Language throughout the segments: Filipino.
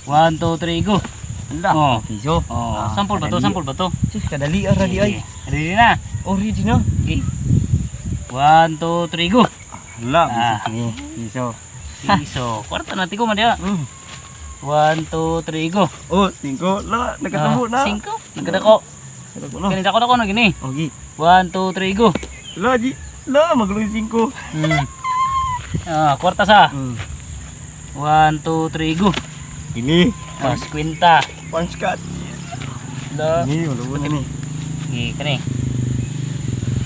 1, 2, 3, go. Ala, Oh. piso. Oh, sampol ba to? Sampol ba to? Sus, kadali ara di ay. Ready na. Oh, ready na. Okay. 1, 2, 3, go. Ala, Ah. piso ni. Piso. Piso. Kwarta na tigo man dia. Mm. 1, 2, 3, go. Oh, 5 la, nakatabo na. 5. Tingkad ako. Nakatabo na. Kani dako na gini. Okay. 1, 2, 3, go. La, di. La, magulong 5. Kwarta sa. 1, 2, 3, go. Ini. 50. Punch cut. Da. Ini, wala ni. Okay, kani.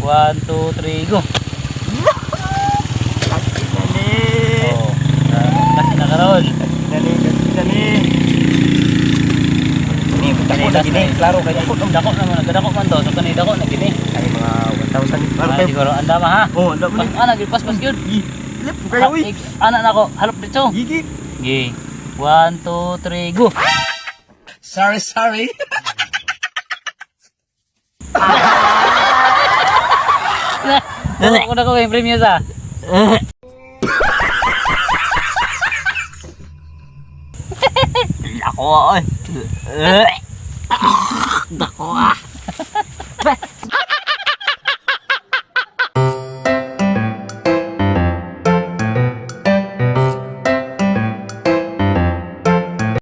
1, 2, 3, go. Sakit na ni. Oh. Kasi na karon. Sakit na ni. Ini, dako na gini. Klaro kay dako. Dako naman, nagdako man to. So kani dako na gini. Ay mga 1,000. Klaro Ay kay. siguro anda ma ha. Oh, anda man. Ana gipaspas gyud. Lip kayo uy. Ana nako, halop dito. Gigi. Okay. 1, 2, 3, go. Sorry. Dako ko yung premium sa. Ako ay. Dako ah.